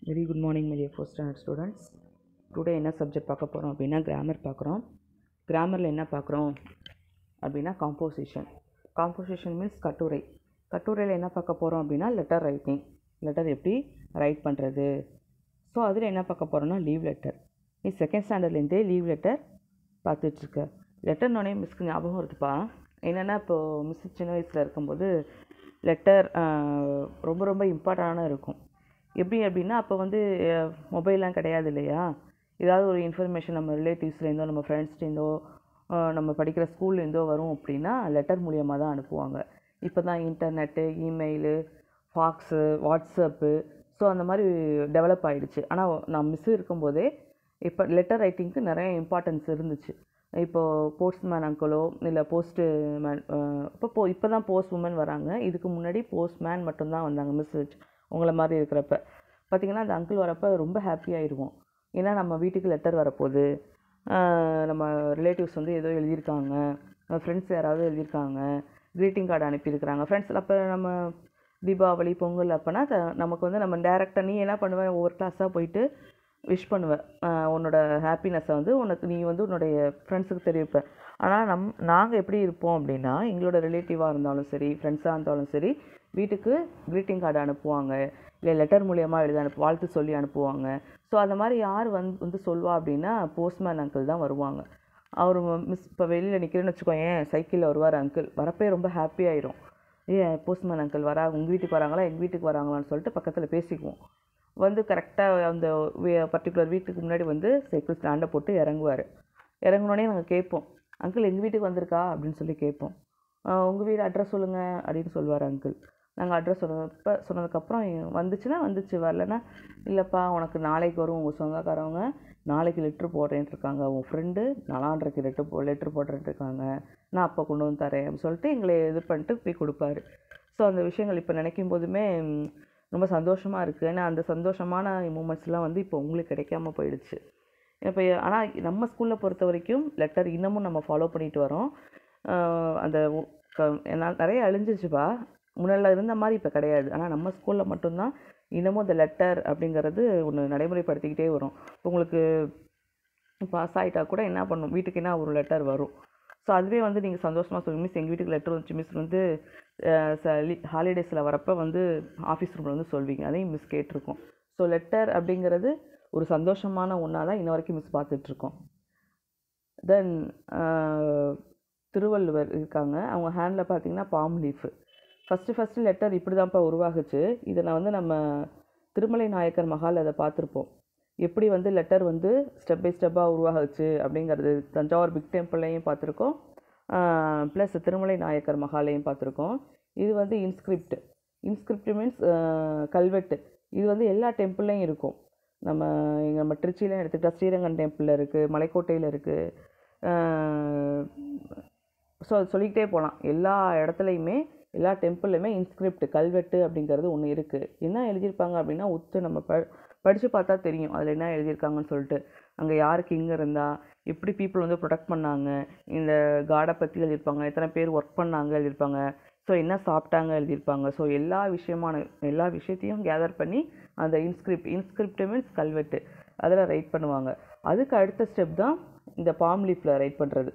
Very good morning, my dear 4th standard students. Today என்ன subject பார்க்க போகிறோம் அப்படின்னா கிராமர் பார்க்குறோம். கிராமரில் என்ன பார்க்குறோம் அப்படின்னா காம்போசிஷன் மீன்ஸ் கட்டுரை. கட்டுரையில் என்ன பார்க்க போகிறோம் அப்படின்னா லெட்டர் ரைட்டிங். லெட்டர் எப்படி ரைட் பண்ணுறது. ஸோ அதில் என்ன பார்க்க போகிறோம்னா லீவ் லெட்டர். நீ செகண்ட் ஸ்டாண்டர்ட்லேருந்தே லீவ் லெட்டர் பார்த்துட்ருக்க. லெட்டர்னோடனே மிஸ்க்கு ஞாபகம் இருக்குப்பா. என்னென்னா இப்போது மிஸ் சின்ன வயசில் இருக்கும்போது லெட்டர் ரொம்ப ரொம்ப இம்பார்ட்டண்டான இருக்கும். எப்படி அப்படின்னா அப்போ வந்து மொபைல்லாம் கிடையாது இல்லையா. ஏதாவது ஒரு இன்ஃபர்மேஷன் நம்ம ரிலேட்டிவ்ஸ்லேருந்தோ நம்ம ஃப்ரெண்ட்ஸ்லேருந்தோ நம்ம படிக்கிற ஸ்கூல்லேருந்தோ வரும் அப்படின்னா லெட்டர் மூலியமாக தான் அனுப்புவாங்க. இப்போ தான் internet, email, fox, WhatsApp, so அந்த மாதிரி டெவலப் ஆகிடுச்சு. ஆனால் நான் மிஸ் இருக்கும்போதே இப்போ லெட்டர் ரைட்டிங்க்கு நிறைய இம்பார்ட்டன்ஸ் இருந்துச்சு. இப்போது போஸ்ட்மேன் அங்கிளோ இல்லை போஸ்ட்டு மேன் இப்போ தான் போஸ்ட் உமன் வராங்க. இதுக்கு முன்னாடி போஸ்ட்மேன் மட்டும்தான் வந்தாங்க மிஸ் உங்களை மாதிரி இருக்கிறப்ப. பார்த்திங்கன்னா அந்த அங்கிள் வரப்போ ரொம்ப ஹாப்பியாகிடுவோம். ஏன்னா நம்ம வீட்டுக்கு லெட்டர் வரப்போகுது, நம்ம ரிலேட்டிவ்ஸ் வந்து ஏதோ எழுதியிருக்காங்க, நம்ம ஃப்ரெண்ட்ஸ் யாராவது எழுதியிருக்காங்க, க்ரீட்டிங் கார்டு அனுப்பியிருக்கிறாங்க. ஃப்ரெண்ட்ஸில் அப்போ நம்ம தீபாவளி, பொங்கல் அப்போனா நமக்கு வந்து நம்ம டேரெக்டாக நீ என்ன பண்ணுவேன், ஒவ்வொரு கிளாஸாக போயிட்டு விஷ் பண்ணுவேன். உன்னோட ஹாப்பினஸ்ஸை வந்து நீ வந்து உன்னுடைய ஃப்ரெண்ட்ஸுக்கு தெரிவிப்பேன். ஆனால் நாங்கள் எப்படி இருப்போம் அப்படின்னா எங்களோட ரிலேட்டிவாக இருந்தாலும் சரி, ஃப்ரெண்ட்ஸாக இருந்தாலும் சரி, வீட்டுக்கு க்ரீட்டிங் கார்டு அனுப்புவாங்க, இல்லை லெட்டர் மூலியமாக வாழ்த்து சொல்லி அனுப்புவாங்க. ஸோ அந்த மாதிரி யார் வந்து சொல்வா அப்படின்னா போஸ்ட்மேன் அங்கிள் தான் வருவாங்க. அவர் மிஸ் இப்போ வெளியில் நிற்கிறேன்னு வச்சுக்கோங்க, சைக்கிளில் வருவார் அங்கிள். வரப்போ ரொம்ப ஹாப்பியாயிரும். போஸ்ட்மேன் அங்கிள் உங்கள் வீட்டுக்கு வராங்களா, எங்கள் வீட்டுக்கு வராங்களான்னு சொல்லிட்டு பக்கத்தில் பேசிக்குவோம். வந்து கரெக்டாக அந்த பர்டிகுலர் வீட்டுக்கு முன்னாடி வந்து சைக்கிள் ஸ்டாண்டை போட்டு இறங்குவார். இறங்கினோடனே நாங்கள் கேட்போம், அங்கிள் எங்கள் வீட்டுக்கு வந்திருக்கா அப்படின்னு சொல்லி கேட்போம். உங்கள் வீடு அட்ரஸ் சொல்லுங்கள் அப்படின்னு சொல்லுவார் அங்கிள். நாங்கள் அட்ரஸ் சொன்னதுக்கப்புறம் வந்துச்சுன்னா வந்துச்சு, வரலன்னா இல்லைப்பா உனக்கு நாளைக்கு வரும், உங்கள் சொந்தக்காரவங்க நாளைக்கு லெட்ரு போடுறேன்ட்டு இருக்காங்க, உன் ஃப்ரெண்டு நாளான்றைக்கு லெட்ரு போடுறேன்ட்டு இருக்காங்க, நான் அப்போ கொண்டு வந்து தரேன் அப்படின்னு சொல்லிட்டு எங்களை இது பண்ணிட்டு போய் கொடுப்பாரு. ஸோ அந்த விஷயங்கள் இப்போ நினைக்கும் போதுமே ரொம்ப சந்தோஷமாக இருக்குது. ஏன்னா அந்த சந்தோஷமான மூமெண்ட்ஸ்லாம் வந்து இப்போ உங்களுக்கு கிடைக்காம போயிடுச்சு. இப்போ ஆனால் நம்ம ஸ்கூலில் பொறுத்த வரைக்கும் லெட்டர் இன்னமும் நம்ம ஃபாலோ பண்ணிட்டு வரோம். அந்த நிறைய அழிஞ்சிருச்சுப்பா. முன்னெல்லாம் இருந்த மாதிரி இப்போ கிடையாது. ஆனால் நம்ம ஸ்கூலில் மட்டும்தான் இன்னமும் அந்த லெட்டர் அப்படிங்கிறது ஒன்று நடைமுறைப்படுத்திக்கிட்டே வரும். இப்போ உங்களுக்கு பாஸ் ஆகிட்டா கூட என்ன பண்ணும், வீட்டுக்கு என்ன ஒரு லெட்டர் வரும். ஸோ அதுவே வந்து நீங்கள் சந்தோஷமாக சொல்லுங்கள், மிஸ் எங்கள் வீட்டுக்கு லெட்டர் வந்துச்சு மிஸ் வந்து ஹாலிடேஸில் வரப்போ வந்து ஆஃபீஸ் ரூமில் வந்து சொல்வீங்க. அதையும் மிஸ் கேட்டிருக்கோம். ஸோ லெட்டர் அப்படிங்கிறது ஒரு சந்தோஷமான ஒன்றா தான் இன்ன வரைக்கும் மிஸ் பார்த்துட்ருக்கோம். தென் திருவள்ளுவர் இருக்காங்க, அவங்க ஹேண்டில் பார்த்தீங்கன்னா பாம் லீஃபு. ஃபஸ்ட்டு லெட்டர் இப்படி தான்ப்பா உருவாகுச்சு. இதை நான் வந்து நம்ம திருமலை நாயக்கர் மஹால் அதை பார்த்துருப்போம். எப்படி வந்து லெட்டர் வந்து ஸ்டெப் பை ஸ்டெப்பாக உருவாகுச்சு அப்படிங்கிறது தஞ்சாவூர் பிக் டெம்பிள்லையும் பார்த்துருக்கோம், ப்ளஸ் திருமலை நாயக்கர் மஹாலையும் பார்த்துருக்கோம். இது வந்து இன்ஸ்கிரிப்ட் மீன்ஸ் கல்வெட்டு. இது வந்து எல்லா டெம்பிள்லையும் இருக்கும். நம்ம திருச்சியிலையும் எடுத்துக்கிட்டால் ஸ்ரீரங்கம் டெம்பிளில் இருக்குது, மலைக்கோட்டையில் இருக்குது. ஸோ அது சொல்லிக்கிட்டே போகலாம். எல்லா இடத்துலையுமே எல்லா டெம்பிள்லையுமே இன்ஸ்கிரிப்ட் கல்வெட்டு அப்படிங்கிறது ஒன்று இருக்குது. என்ன எழுதியிருப்பாங்க அப்படின்னா நம்ம படித்து பார்த்தா தெரியும் அதில் என்ன எழுதியிருக்காங்கன்னு சொல்லிட்டு. அங்கே யார் கிங் இருந்தால், எப்படி பீப்புள் வந்து ப்ரொடெக்ட் பண்ணாங்க, இந்த காடை பற்றி எழுதியிருப்பாங்க, எத்தனை பேர் ஒர்க் பண்ணாங்க எழுதியிருப்பாங்க, ஸோ என்ன சாப்பிட்டாங்க எழுதியிருப்பாங்க. ஸோ எல்லா விஷயத்தையும் கேதர் பண்ணி அந்த இன்ஸ்கிரிப்ட் மீன்ஸ் கல்வெட்டு அதில் ரைட் பண்ணுவாங்க. அதுக்கு அடுத்த ஸ்டெப் தான் இந்த பாம் லீஃபில் ரைட் பண்ணுறது.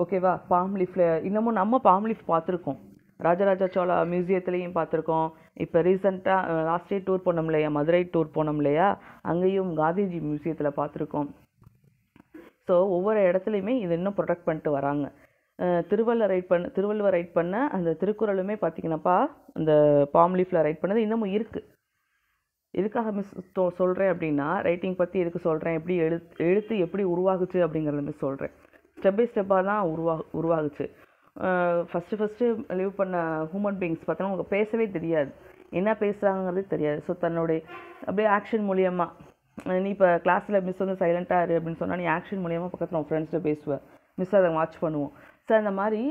ஓகேவா. பாம் லீஃபில் இன்னமும் நம்ம பாம் லீஃப் பார்த்துருக்கோம். ராஜராஜ சோழா மியூசியத்துலேயும் பார்த்துருக்கோம். இப்போ ரீசெண்டாக லாஸ்ட் டே டூர் போனோம் இல்லையா, மதுரை டூர் போனோம் இல்லையா, அங்கேயும் காந்திஜி மியூசியத்தில் பார்த்துருக்கோம். ஸோ ஒவ்வொரு இடத்துலையுமே இது இன்னும் ப்ரொடெக்ட் பண்ணிட்டு வராங்க. திருவள்ளுவர் ரைட் பண்ண அந்த திருக்குறளுமே பார்த்திங்கன்னாப்பா அந்த பாம் லீஃபில் ரைட் பண்ணது இன்னமும் இருக்குது. எதுக்காக மிஸ் சொல்கிறேன் அப்படின்னா ரைட்டிங் பற்றி எதுக்கு சொல்கிறேன், எப்படி எழுத்து எப்படி உருவாகுச்சு அப்படிங்கிறத மிஸ் சொல்கிறேன். ஸ்டெப் பை ஸ்டெப்பாக தான் உருவாகுச்சு. ஃபஸ்ட்டு லிவ் பண்ண ஹியூமன் பீயிங்ஸ் பார்த்தோன்னா உங்களுக்கு பேசவே தெரியாது, என்ன பேசுகிறாங்கிறது தெரியாது. ஸோ தன்னுடைய அப்படியே ஆக்ஷன் மூலியமாக நீ இப்போ கிளாஸில் மிஸ் வந்து சைலண்ட்டாக இரு அப்படின்னு சொன்னால் நீ ஆக்ஷன் மூலியமாக பக்கத்தில் உன் ஃப்ரெண்ட்ஸ்கிட்ட பேசுவேன், மிஸ் அதை வாட்ச் பண்ணுவோம். ஸோ அந்த மாதிரி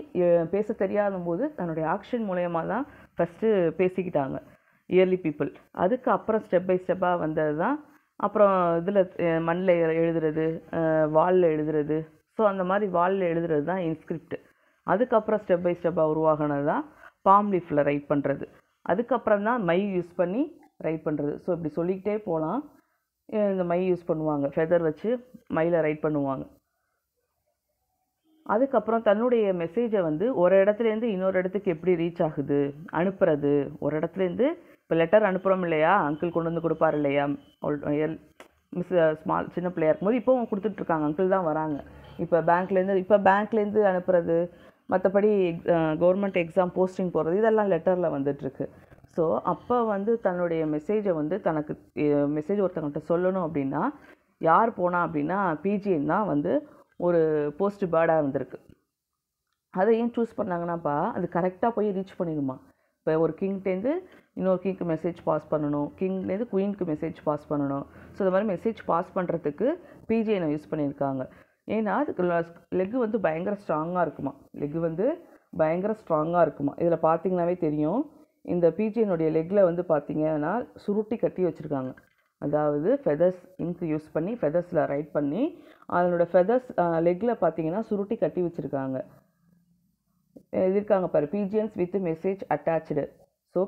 பேச தெரியாத போது தன்னுடைய ஆக்ஷன் மூலியமாக தான் ஃபஸ்ட்டு பேசிக்கிட்டாங்க இயர்லி பீப்புள். அதுக்கு அப்புறம் ஸ்டெப் பை ஸ்டெப்பாக வந்தது தான் அப்புறம் இதில் மண்ணில் எழுதுறது, வாலில் எழுதுறது. ஸோ அந்த மாதிரி வாலில் எழுதுறது தான் இன்ஸ்கிரிப்ட். அதுக்கப்புறம் ஸ்டெப் பை ஸ்டெப்பாக உருவாகினது தான் பாம் லீஃபில் ரைட் பண்ணுறது. அதுக்கப்புறம் தான் மை யூஸ் பண்ணி ரைட் பண்ணுறது. ஸோ இப்படி சொல்லிக்கிட்டே போகலாம். இந்த மை யூஸ் பண்ணுவாங்க, ஃபெதர் வச்சு மையில் ரைட் பண்ணுவாங்க. அதுக்கப்புறம் தன்னுடைய மெசேஜை வந்து ஒரு இடத்துலேருந்து இன்னொரு இடத்துக்கு எப்படி ரீச் ஆகுது, அனுப்புறது. ஒரு இடத்துலேருந்து இப்போ லெட்டர் அனுப்புகிறோம் இல்லையா, அங்கிள் கொண்டு வந்து கொடுப்பார் இல்லையா, மிஸ் ஸ்மால் சின்ன பிள்ளையா இருக்கும்போது, இப்போ அவங்க கொடுத்துட்ருக்காங்க, அங்கிள் தான் வராங்க. இப்போ பேங்க்லேருந்து அனுப்புறது, மற்றபடி கவர்மெண்ட் எக்ஸாம் போஸ்டிங் போகிறது, இதெல்லாம் லெட்டரில் வந்துட்டுருக்கு. ஸோ அப்போ வந்து தன்னுடைய மெசேஜை வந்து தனக்கு மெசேஜ் ஒருத்தவங்கள்ட்ட சொல்லணும் அப்படின்னா யார் போனா அப்படின்னா பிஜிஎன் தான் வந்து ஒரு போஸ்ட் பேர்டாக இருந்திருக்கு. அதை ஏன் சூஸ் பண்ணாங்கன்னாப்பா, அது கரெக்டாக போய் ரீச் பண்ணிடுமா. இப்போ ஒரு கிங்லேருந்து இன்னொரு கிங்க்கு மெசேஜ் பாஸ் பண்ணணும், கிங்லேருந்து குயினுக்கு மெசேஜ் பாஸ் பண்ணணும். ஸோ இந்த மாதிரி மெசேஜ் பாஸ் பண்ணுறதுக்கு பிஜிஎனை யூஸ் பண்ணியிருக்காங்க. ஏன்னா அதுக்கு லெக்கு வந்து பயங்கர ஸ்ட்ராங்காக இருக்குமா, இதில் பார்த்தீங்கன்னாவே தெரியும். இந்த பிஜிஎனுடைய லெக்கில் வந்து பார்த்தீங்கன்னா சுருட்டி கட்டி வச்சுருக்காங்க. அதாவது ஃபெதர்ஸ் இங்க் யூஸ் பண்ணி ஃபெதர்ஸில் ரைட் பண்ணி அதனோட ஃபெதர்ஸ் லெக்கில் பார்த்தீங்கன்னா சுருட்டி கட்டி வச்சுருக்காங்க. எழுதியிருக்காங்க பாரு, pigeons with message attach. So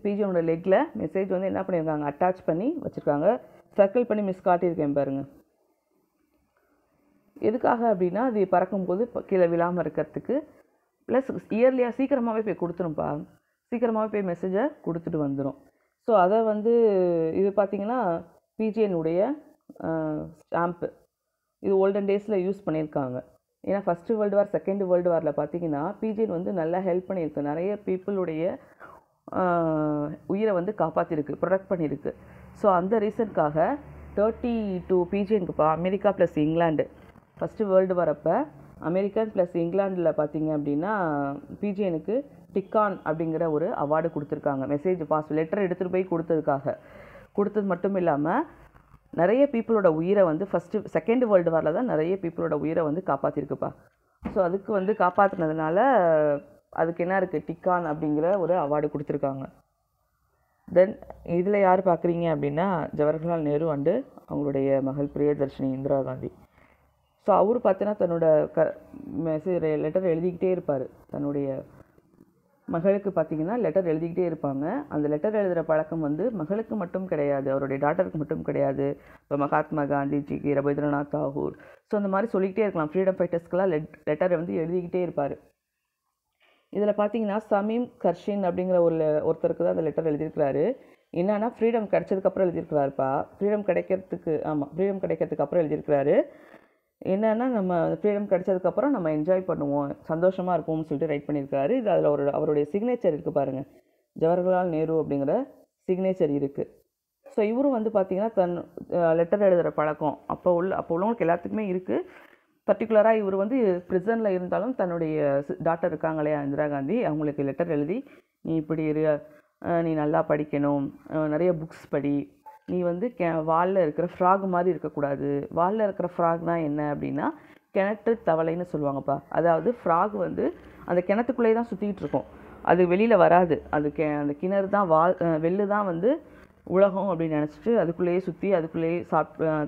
பிஜிஎனோட லெக்கில் மெசேஜ் வந்து என்ன பண்ணியிருக்காங்க, அட்டாச் பண்ணி வச்சுருக்காங்க. சர்க்கிள் பண்ணி மிஸ் காட்டியிருக்கேன் பாருங்கள். எதுக்காக அப்படின்னா அது பறக்கும்போது கீழே விழாமல் இருக்கிறதுக்கு, ப்ளஸ் இயர்லியாக சீக்கிரமாகவே போய் கொடுத்துரும்ப்பா, சீக்கிரமாகவே போய் மெசேஜை கொடுத்துட்டு வந்துடும். ஸோ அதை வந்து இது பார்த்திங்கன்னா பிஜிஎனுடைய ஸ்டாம்ப்பு இது ஓல்டன் டேஸில் யூஸ் பண்ணியிருக்காங்க. ஏன்னா first world war, second world வாரில் பார்த்திங்கன்னா பிஜிஎன் வந்து நல்லா ஹெல்ப் பண்ணியிருக்கு, நிறைய பீப்புளுடைய உயிரை வந்து காப்பாற்றிருக்கு, ப்ரொடெக்ட் பண்ணியிருக்கு. ஸோ அந்த ரீசனுக்காக 32 பிஜிஎனுக்குப்பா America plus England first world வரப்போ அமெரிக்கன் ப்ளஸ் இங்கிலாண்டில் பார்த்திங்க அப்படின்னா பிஜிஎனுக்கு டிக்கான் அப்படிங்கிற ஒரு அவார்டு கொடுத்துருக்காங்க. மெசேஜ் பாஸ் லெட்டர் எடுத்துகிட்டு போய் கொடுத்தது மட்டும் இல்லாமல் நிறைய பீப்புளோட உயிரை வந்து செகண்ட் வேர்ல்டு வாரில் தான் நிறைய பீப்புளோட உயிரை வந்து காப்பாற்றிருக்குப்பா. ஸோ அதுக்கு வந்து காப்பாற்றினதுனால அதுக்கு என்ன இருக்குது, டிக்கான் அப்படிங்கிற ஒரு அவார்டு கொடுத்துருக்காங்க. தென் இதில் யார் பார்க்குறீங்க அப்படின்னா ஜவஹர்லால் நேரு அண்டு அவங்களுடைய மகள் பிரியதர்ஷினி இந்திரா காந்தி. ஸோ அவர் பார்த்தீங்கன்னா தன்னோட மெசேஜ் லெட்டர் எழுதிக்கிட்டே இருப்பார். தன்னுடைய மகளுக்கு பார்த்திங்கன்னா லெட்டர் எழுதிக்கிட்டே இருப்பாங்க. அந்த லெட்டர் எழுதுகிற பழக்கம் வந்து மகளுக்கு மட்டும் கிடையாது, அவருடைய டாட்டருக்கு மட்டும் கிடையாது. இப்போ மகாத்மா காந்திஜிக்கு, ரவீந்திரநாத் தாகூர், ஸோ அந்த மாதிரி சொல்லிக்கிட்டே இருக்கலாம். ஃப்ரீடம் ஃபைட்டர்ஸ்க்கெலாம் லெட்டரை வந்து எழுதிக்கிட்டே இருப்பார். இதில் பார்த்தீங்கன்னா சமீம் கர்ஷின் அப்படிங்கிற ஒருத்தருக்கு தான் அந்த லெட்டர் எழுதியிருக்கிறாரு. என்னன்னா ஃப்ரீடம் கிடைச்சதுக்கப்புறம் எழுதியிருக்கிறாருப்பா, ஃப்ரீடம் கிடைக்கிறதுக்கு அப்புறம் எழுதியிருக்கிறாரு. என்னென்னா நம்ம ஃப்ரீடம் கிடைச்சதுக்கப்புறம் நம்ம என்ஜாய் பண்ணுவோம், சந்தோஷமாக இருப்போம்னு சொல்லிட்டு ரைட் பண்ணியிருக்காரு. இது அதில் அவருடைய சிக்னேச்சர் இருக்குது பாருங்கள், ஜவஹர்லால் நேரு அப்படிங்கிற சிக்னேச்சர் இருக்குது. ஸோ இவரும் வந்து பார்த்திங்கன்னா தன் லெட்டர் எழுதுகிற பழக்கம் அப்போ உள்ளவங்களுக்கு எல்லாத்துக்குமே இருக்குது. பர்டிகுலராக இவர் வந்து ப்ரிசனில் இருந்தாலும் தன்னுடைய டாக்டர் இருக்காங்க இல்லையா இந்திரா காந்தி, அவங்களுக்கு லெட்டர் எழுதி நீ இப்படி இரு, நீ நல்லா படிக்கணும், நிறைய புக்ஸ் படி, நீ வந்து வாலில் இருக்கிற ஃப்ராக் மாதிரி இருக்கக்கூடாது. வாலில் இருக்கிற ஃப்ராக்னால் என்ன அப்படின்னா கிணற்று தவளைன்னு சொல்லுவாங்கப்பா. அதாவது ஃப்ராக் வந்து அந்த கிணத்துக்குள்ளேயே தான் சுற்றிக்கிட்டு இருக்கும், அது வெளியில் வராது. அந்த கிணறு தான் வெள்ளு தான் வந்து உலகம் அப்படின்னு நினச்சிட்டு அதுக்குள்ளேயே சுற்றி அதுக்குள்ளேயே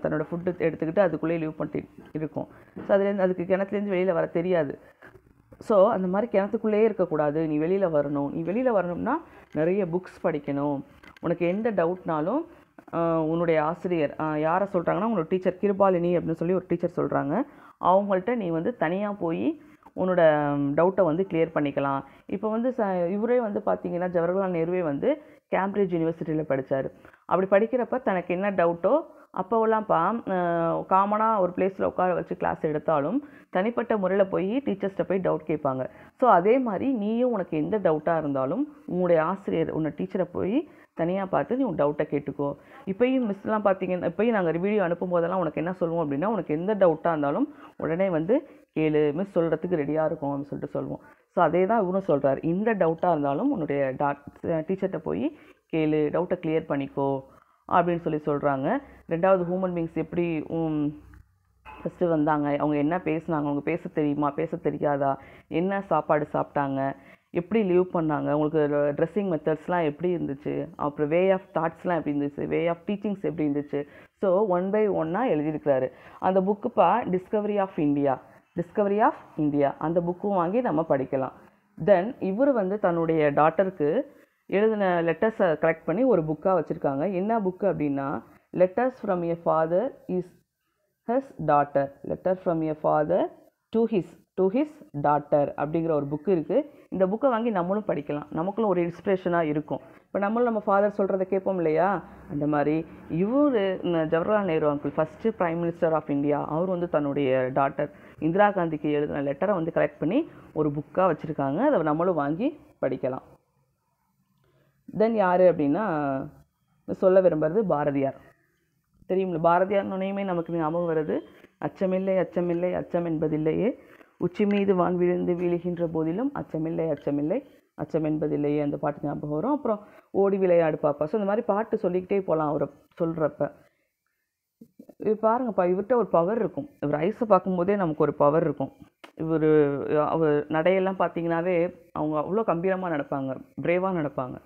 தன்னோட ஃபுட்டு எடுத்துக்கிட்டு அதுக்குள்ளேயே லீவ் பண்ணிட்டு இருக்கும். ஸோ அதுக்கு கிணத்துலேருந்து வெளியில் வர தெரியாது. ஸோ அந்த மாதிரி கிணத்துக்குள்ளேயே இருக்கக்கூடாது, நீ வெளியில் வரணும். நீ வெளியில் வரணும்னா நிறைய புக்ஸ் படிக்கணும். உனக்கு எந்த டவுட்னாலும் உன்னுடைய ஆசிரியர் யாரை சொல்கிறாங்கன்னா உன்னோட டீச்சர் கிருபாலினி அப்படின்னு சொல்லி ஒரு டீச்சர் சொல்கிறாங்க, அவங்கள்ட்ட நீ வந்து தனியாக போய் உன்னோட டவுட்டை வந்து கிளியர் பண்ணிக்கலாம். இப்போ வந்து இவரே வந்து பார்த்திங்கன்னா ஜவஹர்லால் நேருவே வந்து கேம்பிரிட்ஜ் யூனிவர்சிட்டியில் படித்தார். அப்படி படிக்கிறப்ப தனக்கு என்ன டவுட்டோ அப்போவெல்லாம்ப்பா காமனாக ஒரு பிளேஸில் உட்கார வச்சு கிளாஸ் எடுத்தாலும் தனிப்பட்ட முறையில் போய் டீச்சர்ஸ்கிட்ட போய் டவுட் கேட்பாங்க. ஸோ அதே மாதிரி நீயும் உனக்கு எந்த டவுட்டாக இருந்தாலும் உன்னுடைய ஆசிரியர் உன்னை டீச்சரை போய் தனியாக பார்த்து நீ உன் டவுட்டை கேட்டுக்கோ. இப்போயும் மிஸ்லாம் பார்த்தீங்கன்னா இப்போயும் நாங்கள் வீடியோ அனுப்பும் போதெல்லாம் உனக்கு என்ன சொல்லுவோம் அப்படின்னா, உனக்கு எந்த டவுட்டாக இருந்தாலும் உடனே வந்து கேளு, மிஸ் சொல்கிறதுக்கு ரெடியாக இருக்கும் அப்படின்னு சொல்லிட்டு சொல்லுவோம். ஸோ அதே தான் இவரும் சொல்கிறார், இந்த டவுட்டாக இருந்தாலும் உன்னுடைய டீச்சர்கிட்ட போய் கேளு, டவுட்டை கிளியர் பண்ணிக்கோ அப்படின்னு சொல்லி சொல்கிறாங்க. ரெண்டாவது ஹியூமன் பீயிங்ஸ் எப்படி ஃபஸ்ட்டு வந்தாங்க, அவங்க என்ன பேசுனாங்க, அவங்க பேச தெரியுமா பேச தெரியாதா, என்ன சாப்பாடு சாப்பிட்டாங்க, எப்படி லீவ் பண்ணாங்க, உங்களுக்கு ட்ரெஸ்ஸிங் மெத்தட்ஸ்லாம் எப்படி இருந்துச்சு, அப்புறம் வே ஆஃப் தாட்ஸ்லாம் எப்படி இருந்துச்சு, வே ஆஃப் டீச்சிங்ஸ் எப்படி இருந்துச்சு. ஸோ 1 by 1 எழுதியிருக்கிறாரு. அந்த புக்குப்பா டிஸ்கவரி ஆஃப் இந்தியா அந்த புக்கும் வாங்கி நம்ம படிக்கலாம். தென் இவர் வந்து தன்னுடைய டாட்டருக்கு எழுதின லெட்டர்ஸை கலெக்ட் பண்ணி ஒரு புக்காக வச்சுருக்காங்க. என்ன புக்கு அப்படின்னா letters from a father is his daughter, letter from a father to his daughter அப்படிங்கிற ஒரு புக்கு இருக்குது. இந்த புக்கை வாங்கி நம்மளும் படிக்கலாம், நமக்குள்ள ஒரு இன்ஸ்பிரேஷனாக இருக்கும். இப்போ நம்மளும் நம்ம ஃபாதர் சொல்கிறத கேட்போம் இல்லையா, அந்த மாதிரி இவர் Jawaharlal Nehru uncle first prime minister of India, அவர் வந்து தன்னுடைய டாட்டர் இந்திரா காந்திக்கு எழுதின லெட்டரை வந்து கலெக்ட் பண்ணி ஒரு புக்காக வச்சுருக்காங்க. அதை நம்மளும் வாங்கி படிக்கலாம். தென் யார் அப்படின்னா சொல்ல விரும்புகிறது பாரதியார். தெரியுமில்ல, பாரதியார் நுணையுமே நமக்கு ஞாபகம் வருது. அச்சமில்லை அச்சமில்லை அச்சம் என்பதில்லையே, உச்சி மீது வான் விழுந்து வீழுகின்ற போதிலும் அச்சமில்லை அச்சமில்லை அச்சம் என்பதில்லையே, அந்த பாட்டு ஞாபகம் வரும். அப்புறம் ஓடி விளையாடு பாப்பா. ஸோ இந்த மாதிரி பாட்டு சொல்லிக்கிட்டே போகலாம் அவரை சொல்கிறப்ப. இது பாருங்கப்பா, இவர்கிட்ட ஒரு பவர் இருக்கும். இவர் ஐஸை பார்க்கும்போதே நமக்கு ஒரு பவர் இருக்கும். அவர் நடையெல்லாம் பார்த்தீங்கன்னாவே அவங்க அவ்வளோ கம்பீரமாக நடப்பாங்க, பிரேவாக நடப்பாங்க.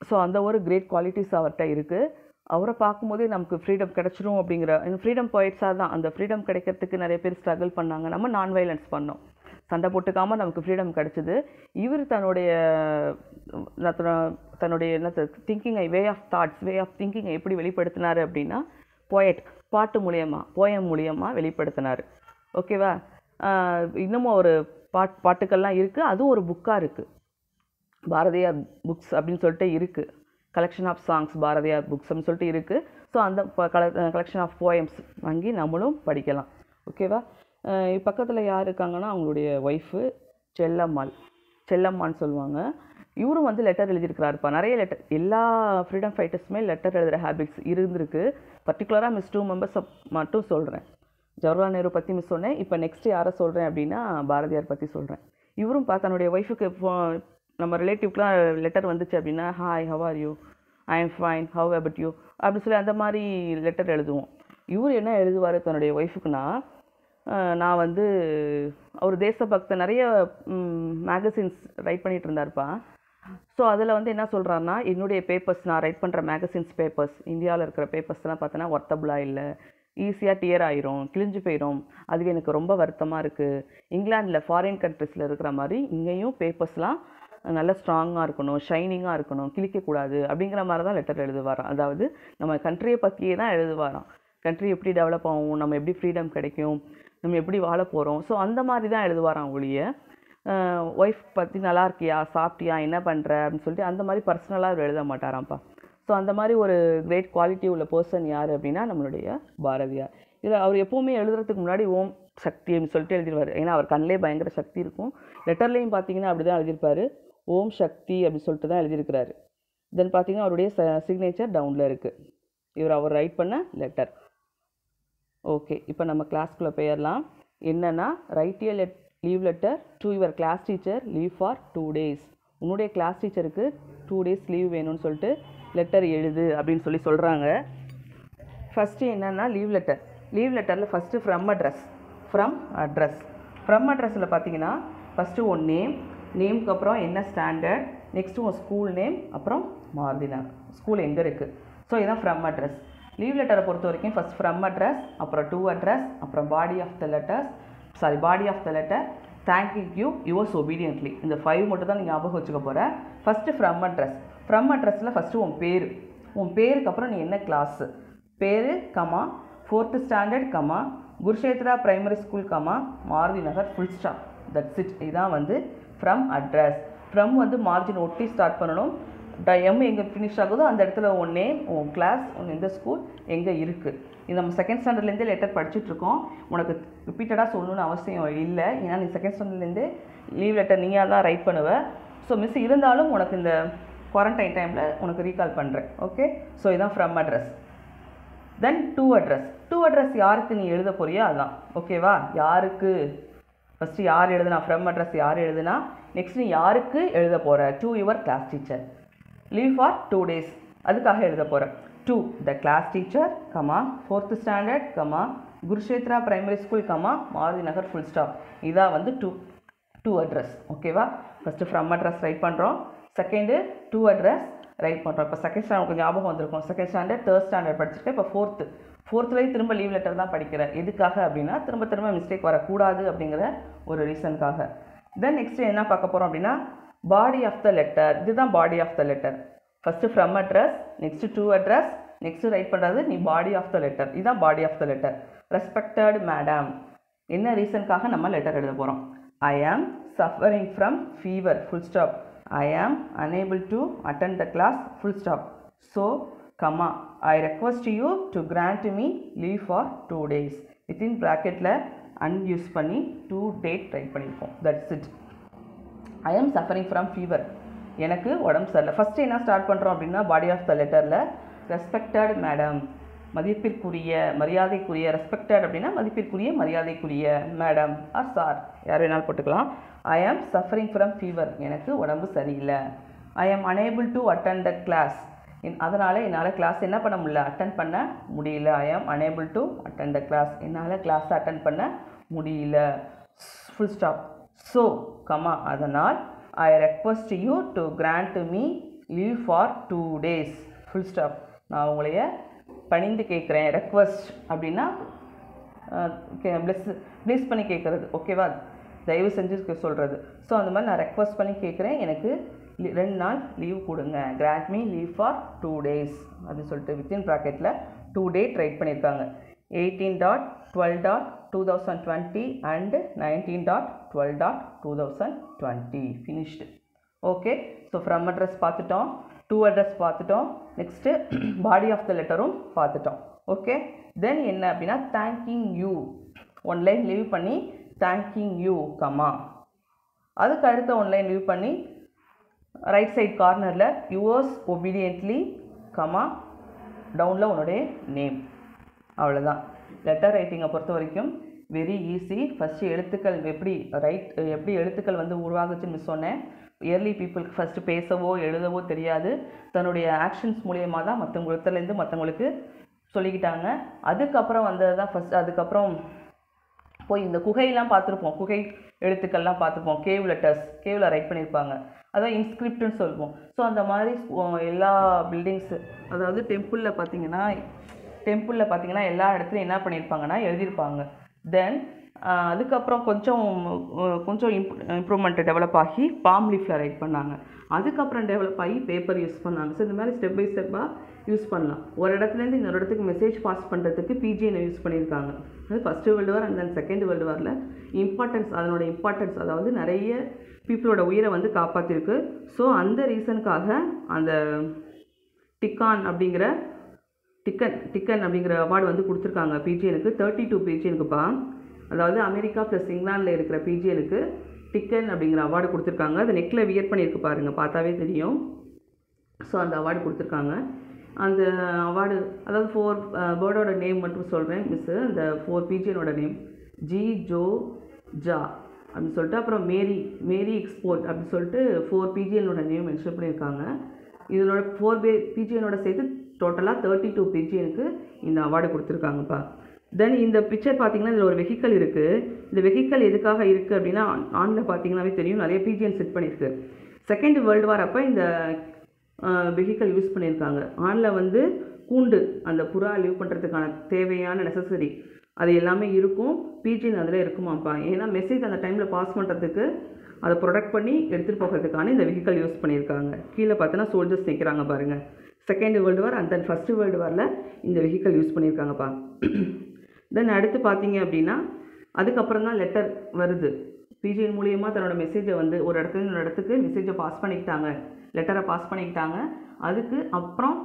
ஸோ அந்த ஒரு கிரேட் குவாலிட்டிஸ் அவர்கிட்ட இருக்குது. அவரை பார்க்கும்போதே நமக்கு ஃப்ரீடம் கிடச்சிரும் அப்படிங்கிற, ஃப்ரீடம் போயிட்ஸாக தான் அந்த ஃப்ரீடம் கிடைக்கிறதுக்கு நிறைய பேர் ஸ்ட்ரகிள் பண்ணாங்க. நம்ம நான் வைலன்ஸ் பண்ணோம், சண்டை போட்டுக்காமல் நமக்கு ஃப்ரீடம் கிடச்சிது. இவர் தன்னுடைய என்ன திங்கிங்கை, வே ஆஃப் திங்கிங்கை எப்படி வெளிப்படுத்தினார் அப்படின்னா பாட்டு மூலியமாக, போயம் மூலியமாக வெளிப்படுத்தினார். ஓகேவா. இன்னமும் ஒரு பாட்டுக்கள்லாம் இருக்குது, அதுவும் ஒரு புக்காக இருக்குது. பாரதியார் புக்ஸ் அப்படின்னு சொல்லிட்டு இருக்குது, collection of songs Bharathiyar books அப்படின்னு சொல்லிட்டு இருக்குது. ஸோ அந்த கலெக்ஷன் ஆஃப் போயம்ஸ் வாங்கி நம்மளும் படிக்கலாம். ஓகேவா. பக்கத்தில் யார் இருக்காங்கன்னா அவங்களுடைய ஒய்ஃபு செல்லம்மான்னு சொல்லுவாங்க. இவரும் வந்து லெட்டர் எழுதியிருக்கிறாருப்பா, நிறைய லெட்டர். எல்லா ஃப்ரீடம் ஃபைட்டர்ஸுமே லெட்டர் எழுதுகிற ஹேபிட்ஸ் இருந்திருக்கு. பர்டிகுலராக மிஸ் 2 மெம்பர்ஸ் மட்டும் சொல்கிறேன். ஜவஹர்லால் நேரு பற்றி மிஸ் சொன்னேன். இப்போ நெக்ஸ்ட்டு யாரை சொல்கிறேன் அப்படின்னா பாரதியார் பற்றி சொல்கிறேன். இவரும் தன்னுடைய ஒய்ஃபுக்கு நம்ம ரிலேட்டிவ்க்குலாம் லெட்டர் வந்துச்சு அப்படின்னா, hi how are you, I am fine, how about you அப்படின்னு சொல்லி அந்த மாதிரி லெட்டர் எழுதுவோம். இவர் என்ன எழுதுவார் தன்னுடைய ஒய்ஃபுக்குன்னா, நான் வந்து அவர் தேசபக்த நிறைய மேகசின்ஸ் ரைட் பண்ணிகிட்டு இருந்தார்ப்பா. ஸோ அதில் வந்து என்ன சொல்கிறாருன்னா, என்னுடைய பேப்பர்ஸ், நான் ரைட் பண்ணுற மேகசின்ஸ் பேப்பர்ஸ், இந்தியாவில் இருக்கிற பேப்பர்ஸ்லாம் பார்த்தோன்னா ஒர்த்தபுளாக இல்லை, ஈஸியாக டியர் ஆயிரும், கிழிஞ்சு போயிடும். அதுவே எனக்கு ரொம்ப வருத்தமாக இருக்குது. இங்கிலாண்டில் ஃபாரின் கண்ட்ரிஸில் இருக்கிற மாதிரி இங்கேயும் பேப்பர்ஸ்லாம் நல்லா ஸ்ட்ராங்காக இருக்கணும், ஷைனிங்காக இருக்கணும், கிழிக்கக்கூடாது அப்படிங்கிற மாதிரி தான் லெட்டர் எழுதுவாராம். அதாவது நம்ம கண்ட்ரியை பற்றியே தான் எழுதுவாராம். கண்ட்ரி எப்படி டெவலப் ஆகும், நம்ம எப்படி ஃப்ரீடம் கிடைக்கும், நம்ம எப்படி வாழ போகிறோம், ஸோ அந்த மாதிரி தான் எழுதுவாராம் ஒழிய ஒய்ஃப் பற்றி நல்லா இருக்கியா, சாப்பிட்டியா, என்ன பண்ணுற அப்படின்னு சொல்லிட்டு அந்த மாதிரி பர்சனலாக அவர் எழுத மாட்டாராம்ப்பா. ஸோ அந்த மாதிரி ஒரு கிரேட் குவாலிட்டி உள்ள பர்சன் யார் அப்படின்னா நம்மளுடைய பாரதியார். இதில் அவர் எப்போவுமே எழுதுறதுக்கு முன்னாடி ஓம் சக்தி அப்படின்னு சொல்லிட்டு எழுதிடுவார். ஏன்னா அவர் கண்ணிலே பயங்கர சக்தி இருக்கும். லெட்டர்லேயும் பார்த்தீங்கன்னா அப்படி தான் எழுதியிருப்பார், ஓம் சக்தி அப்படின்னு சொல்லிட்டு தான் எழுதியிருக்கிறாரு. தென் பார்த்தீங்கன்னா அவருடைய சிக்னேச்சர் டவுனில் இருக்குது, அவர் ரைட் பண்ண லெட்டர். ஓகே, இப்போ நம்ம கிளாஸ்க்குள்ளே போயிடலாம். என்னென்னா, write a leave letter to your class teacher, leave for 2 days. உன்னுடைய கிளாஸ் டீச்சருக்கு 2 days லீவ் வேணும்னு சொல்லிட்டு லெட்டர் எழுது அப்படின்னு சொல்கிறாங்க. ஃபஸ்ட்டு என்னென்னா லீவ் லெட்டரில் ஃபஸ்ட்டு ஃப்ரம் அட்ரஸில் பார்த்தீங்கன்னா ஃபஸ்ட்டு உன் நேமுக்கு அப்புறம் என்ன ஸ்டாண்டர்ட், நெக்ஸ்ட்டு உன் ஸ்கூல் நேம், அப்புறம் மார்தினா ஸ்கூல் எங்கே இருக்குது. ஸோ இதுதான் ஃப்ரம் அட்ரஸ். லீவ் லெட்டரை பொறுத்த வரைக்கும் ஃபஸ்ட் ஃப்ரம் அட்ரஸ், அப்புறம் டு அட்ரஸ், அப்புறம் body of the letter, thank you you, yours obediently. இந்த 5 மட்டும் தான் நீங்கள் ஞாபகம் வச்சுக்க போகிற. ஃபஸ்ட்டு ஃப்ரம் அட்ரஸில் ஃபஸ்ட்டு உன் பேருக்கு அப்புறம் நீ என்ன கிளாஸு, பேர் comma 4th standard comma Kurukshetra primary school comma Maruti Nagar full stop. That's it. இதுதான் வந்து ஃப்ரம் அட்ரஸ். ஃப்ரம் வந்து மார்ஜின் ஒட்டி ஸ்டார்ட் பண்ணணும். எம் எங்கே ஃபினிஷ் ஆகுதோ அந்த இடத்துல உன் நேம், உன் கிளாஸ், உன் எந்த ஸ்கூல் எங்கே இருக்குது. இது நம்ம செகண்ட் ஸ்டாண்டர்ட்லேருந்தே லெட்டர் படிச்சுட்ருக்கோம். உனக்கு ரிப்பீட்டடாக சொல்லணும்னு அவசியம் இல்லை, ஏன்னா நீ செகண்ட் ஸ்டாண்டர்ட்லேருந்தே லீவ் லெட்டர் நீயாக தான் ரைட் பண்ணுவேன். ஸோ மிஸ் இருந்தாலும் உனக்கு இந்த குவாரண்டைன் டைமில் உனக்கு ரீகால் பண்ணுறேன். ஓகே, ஸோ இதுதான் from address. Then to address யாருக்கு நீ எழுத போறியோ அதுதான். ஓகேவா, யாருக்கு ஃபஸ்ட்டு யார் எழுதுனா, ஃப்ரம் அட்ரஸ் யார் எழுதுனா, நெக்ஸ்ட் நீ யாருக்கு எழுத போகிற, to your class teacher, leave for 2 days அதுக்காக எழுத போகிறேன். To the class teacher comma 4th standard comma Kurukshetra primary school comma Maruti Nagar full stop. இதான் வந்து டு அட்ரஸ். ஓகேவா, ஃபஸ்ட்டு ஃப்ரம் அட்ரஸ் ரைட் பண்ணுறோம், செகண்டு டு அட்ரஸ் ரைட் பண்ணுறோம். இப்போ செகண்ட் ஸ்டாண்டர்ட் உங்களுக்கு ஞாபகம் வந்திருக்கும், செகண்ட் ஸ்டாண்டர்ட் 3rd ஸ்டாண்டர்ட் படிச்சுட்டு இப்போ ஃபோர்த்துலேயே திரும்ப லீவ் லெட்டர் தான் படிக்கிறேன். எதுக்காக அப்படின்னா திரும்ப மிஸ்டேக் வரக்கூடாது அப்படிங்கிற ஒரு ரீசனுக்காக. தென் நெக்ஸ்ட்டு என்ன பார்க்க போகிறோம் அப்படின்னா பாடி ஆஃப் த லெட்டர், இதுதான் body of the letter. First from address, next to address, next write பண்ணுறது நீ பாடி ஆஃப் த லெட்டர். இதுதான் body of the letter. Respected madam, என்ன ரீசனுக்காக நம்ம லெட்டர் எழுத போகிறோம். I am suffering from fever, full stop. I am unable to attend the class, full stop. So, comma, I request you to grant me leave for 2 days. Within bracketல unuse பண்ணி 2 date right பண்ணியிருக்கோம். That's it. I am suffering from fever, எனக்கு உடம்பு சரியில்லை. First என்ன start பண்ணுறோம் அப்படின்னா பாடி of த லெட்டரில் respected madam, மதிப்பிற்குரிய மரியாதைக்குரிய, ரெஸ்பெக்டட் அப்படின்னா மதிப்பிற்குரிய மரியாதைக்குரிய மேடம் ஆர் சார் யார் வேணாலும் போட்டுக்கலாம். ஐ ஆம் சஃபரிங் ஃப்ரம் ஃபீவர், எனக்கு உடம்பு சரியில்லை. ஐ am unable to attend the class, அதனால் என்னால் கிளாஸ் என்ன பண்ண முடியல, அட்டன் பண்ண முடியல. ஐ am unable to attend the class, என்னால் கிளாஸை அட்டன் பண்ண முடியல. Full stop. ஸோ கமா, அதனால் ஐ request you to grant me leave for 2 days, full stop. நான் உங்களைய பணிந்து கேட்குறேன். ரெக்வஸ்ட் அப்படின்னா ப்ளீஸ் பண்ணி கேட்குறது, ஓகேவா, தயவு செஞ்சு சொல்கிறது. ஸோ அந்த மாதிரி நான் ரெக்வஸ்ட் பண்ணி கேட்குறேன், எனக்கு 2 நாள் லீவ் கொடுங்க. Grand me leave for 2 days அப்படின்னு சொல்லிட்டு வித்தின் ப்ராக்கெட்டில் 2 date ரைட் பண்ணியிருக்காங்க. 18.12.2020 and 19.12.2020 finished. Okay, so from address பார்த்துட்டோம், டு அட்ரஸ் பார்த்துட்டோம், நெக்ஸ்ட்டு பாடி ஆஃப் த லெட்டரும் பார்த்துட்டோம். ஓகே, தென் என்ன அப்படின்னா தேங்கிங் யூ, 1 லைன் லீவ் பண்ணி தேங்கிங் யூ கமா, அதுக்கு அடுத்த 1 லைன் லீவ் பண்ணி ரைட் சைட் கார்னரில் யுவர்ஸ் ஒபீடியன்ட்லி கமா, டவுனில் உன்னுடைய நேம். அவ்வளோதான். லெட்டர் ரைட்டிங்கை பொறுத்த வரைக்கும் வெரி ஈஸி. ஃபஸ்ட்டு எழுத்துக்கள் எப்படி எழுத்துக்கள் வந்து உருவாகுச்சுன்னு சொன்னேன். இயர்லி பீப்புளுக்கு ஃபஸ்ட்டு பேசவோ எழுதவோ தெரியாது, தன்னுடைய ஆக்ஷன்ஸ் மூலியமாக தான் மற்றவங்களுக்கு சொல்லிக்கிட்டாங்க. அதுக்கப்புறம் வந்தது தான் ஃபஸ்ட். அதுக்கப்புறம் போய் இந்த குகையெல்லாம் பார்த்துருப்போம், குகை எழுத்துக்கள்லாம் பார்த்துருப்போம். கேவ் லெட்டர்ஸ், கேவில் ரைட் பண்ணியிருப்பாங்க, அதான் இன்ஸ்கிரிப்ட்னு சொல்லுவோம். ஸோ அந்த மாதிரி எல்லா பில்டிங்ஸு, அதாவது டெம்பிளில் பார்த்தீங்கன்னா எல்லா இடத்துலையும் என்ன பண்ணியிருப்பாங்கன்னா எழுதியிருப்பாங்க. தென் அதுக்கப்புறம் கொஞ்சம் இம்ப்ரூவ்மெண்ட் டெவலப் ஆகி பாம் லீஃபில் ரைட் பண்ணாங்க. அதுக்கப்புறம் டெவலப் ஆகி பேப்பர் யூஸ் பண்ணாங்க. ஸோ இந்த மாதிரி ஸ்டெப் பை ஸ்டெப்பாக யூஸ் பண்ணலாம். ஒரு இடத்துலேருந்து இன்னொரு இடத்துக்கு மெசேஜ் பாஸ் பண்ணுறதுக்கு பிஜிஎனை யூஸ் பண்ணியிருக்காங்க. அது first world war and then second world வாரில் அதனோட இம்பார்ட்டன்ஸ், அதாவது நிறைய பீப்புளோட உயிரை வந்து காப்பாற்றிருக்கு. ஸோ அந்த ரீசனுக்காக அந்த டிக்கன் அப்படிங்கிற அவார்டு வந்து கொடுத்துருக்காங்க பிஜிஎனுக்கு. 32 பிஜிஎனுக்குப்பா, அதாவது அமெரிக்கா ப்ளஸ் இங்கிலாண்டில் இருக்கிற பிஜிஎனுக்கு டிக்கன் அப்படிங்கிற அவார்டு கொடுத்துருக்காங்க. அது நெக்கில் வியர் பண்ணியிருக்கு பாருங்கள், பார்த்தாவே தெரியும். ஸோ அந்த அவார்டு கொடுத்துருக்காங்க. அந்த அவார்டு, அதாவது 4 பேர்டோட நேம் மட்டும் சொல்கிறேன் மிஸ்ஸு. அந்த 4 பிஜிஎனோட நேம் ஜி, ஜோ, ஜா அப்படின்னு சொல்லிட்டு, அப்புறம் மேரி எக்ஸ்போர்ட் அப்படின்னு சொல்லிட்டு 4 பிஜிஎனோட நேம் மென்ஷன் பண்ணியிருக்காங்க. இதனோட 4 பிஜிஎனோட சேர்த்து டோட்டலாக 32 பிஜிஎனுக்கு இந்த அவார்டு கொடுத்துருக்காங்கப்பா. தென் இந்த பிக்சர் பார்த்தீங்கன்னா இதில் ஒரு வெஹிக்கல் இருக்குது. இந்த வெஹிக்கல் எதுக்காக இருக்குது அப்படின்னா, ஆனில் பார்த்தீங்கன்னாவே தெரியும், நிறைய பிஜிஎன் செட் பண்ணியிருக்கு. செகண்ட் வேர்ல்டு வார் அப்போ இந்த வெஹிக்கல் யூஸ் பண்ணியிருக்காங்க. ஆனில் வந்து கூண்டு, அந்த புறா லீவ் பண்ணுறதுக்கான தேவையான நெசசரி அது எல்லாமே இருக்கும். பிஜிஎன் அதில் இருக்குமாப்பா. ஏன்னா மெசேஜ் அந்த டைமில் பாஸ் பண்ணுறதுக்கு, அதை ப்ரொடக்ட் பண்ணி எடுத்துகிட்டு போகிறதுக்கான இந்த வெஹிக்கல் யூஸ் பண்ணியிருக்காங்க. கீழே பார்த்தோன்னா சோல்ஜர்ஸ் நிற்கிறாங்க பாருங்கள். Second world war and then first world வாரில் இந்த வெஹிக்கல் யூஸ் பண்ணியிருக்காங்கப்பா. தென் அடுத்து பார்த்தீங்க அப்படின்னா அதுக்கப்புறம் தான் லெட்டர் வருது. பிஜிஎன் மூலியமாக தன்னோட மெசேஜை வந்து ஒரு இடத்துல இன்னொரு இடத்துக்கு மெசேஜை பாஸ் பண்ணிக்கிட்டாங்க, லெட்டரை பாஸ் பண்ணிக்கிட்டாங்க. அதுக்கு அப்புறம்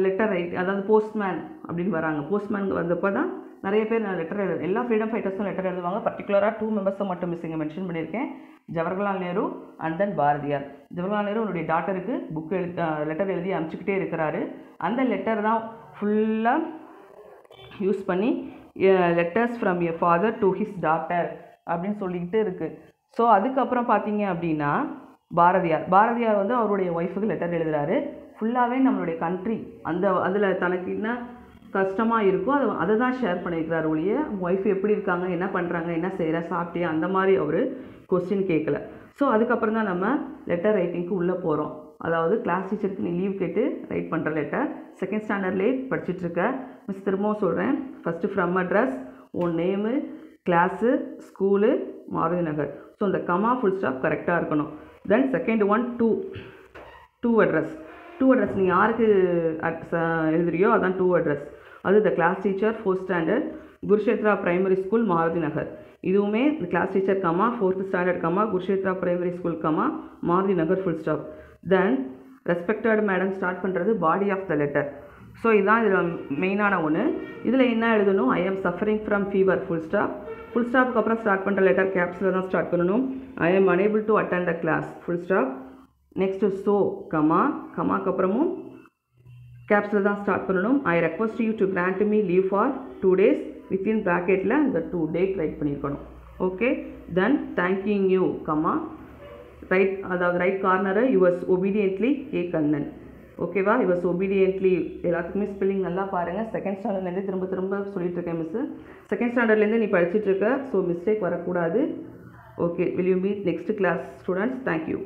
லெட்டர் ரைட், அதாவது போஸ்ட்மேன் அப்படின்னு வராங்க. போஸ்ட்மேன் வந்தப்போ தான் நிறைய பேர் லெட்டர் எல்லா ஃப்ரீடம் ஃபைட்டர்ஸும் லெட்டர் எழுதுவாங்க. பர்டிகுலராக 2 மெம்பர்ஸை மட்டும் மிஸ் இங்கே மென்ஷன் பண்ணியிருக்கேன், ஜவஹர்லால் நேரு அண்ட் தென் பாரதியார். ஜவஹர்லால் நேரு அவருடைய டாட்டருக்கு லெட்டர் எழுதி அனுப்பிச்சிக்கிட்டே இருக்கிறாரு. அந்த லெட்டர் தான் ஃபுல்லாக யூஸ் பண்ணி letters from a father to his daughter அப்படின்னு சொல்லிக்கிட்டு இருக்குது. ஸோ அதுக்கப்புறம் பார்த்தீங்க அப்படின்னா பாரதியார் வந்து அவருடைய ஒய்ஃபுக்கு லெட்டர் எழுதுகிறாரு. ஃபுல்லாகவே நம்மளுடைய கண்ட்ரி அதில் தனக்கு என்ன கஷ்டமாக இருக்கோ அதை தான் ஷேர் பண்ணியிருக்கிறார் ஒழிய ஒய்ஃப் எப்படி இருக்காங்க, என்ன பண்ணுறாங்க, என்ன செய்கிற, சாப்பிட்டியா, அந்த மாதிரி அவர் கொஸ்டின் கேட்கல. ஸோ அதுக்கப்புறம் தான் நம்ம லெட்டர் ரைட்டிங்க்கு உள்ளே போகிறோம். அதாவது கிளாஸ் டீச்சருக்கு நீ லீவ் கேட்டு ரைட் பண்ணுற லெட்டர். செகண்ட் ஸ்டாண்டர்ட்லேயே படிச்சுட்ருக்க மிஸ், திரும்பவும் சொல்கிறேன். ஃபஸ்ட்டு ஃப்ரம் அட்ரஸ், உன் name, class, school, Maruti Nagar. So இந்த கமா ஃபுல் ஸ்டாப் கரெக்டாக இருக்கணும். Then second one to address நீ யாருக்கு எழுதுறியோ அதான் டூ அட்ரஸ். அது the class teacher 4th standard Kurukshetra primary school Maruti Nagar. இதுவுமே class teacher comma 4th standard comma Kurukshetra primary school comma Maruti Nagar full stop. Then respected madam start பண்ணுறது பாடி of the letter. So இதுதான் இதில் மெயினான ஒன்று. இதில் என்ன எழுதணும்? I am suffering from fever full stop. Full ஸ்டாப்புக்கு அப்புறம் ஸ்டார்ட் பண்ணுற லெட்டர் கேப்ஸில் தான் ஸ்டார்ட் பண்ணணும். I am unable to attend the class full stop. Next so கமாக்கு அப்புறமும் கேப்ஸில் தான் ஸ்டார்ட் பண்ணணும். I request you to grant me leave for 2 days within ப்ராக்கெட்டில் இந்த 2 date ரைட் பண்ணியிருக்கணும். Okay. Then thanking you comma right, அதாவது right கார்னரை yours obediently K Kannan. ஓகேவா? யுவர்ஸ் ஒபீடியன்ட்லி எல்லாத்துக்குமே ஸ்பெல்லிங் நல்லா பாருங்கள். செகண்ட் ஸ்டாண்டர்ட்லேருந்து திரும்ப சொல்லிட்டுருக்கேன் மிஸ்ஸு. செகண்ட் ஸ்டாண்டர்ட்லேருந்து நீ படிச்சுட்ருக்க, ஸோ மிஸ்டேக் வரக்கூடாது. Okay. Will you meet next class students? Thank you.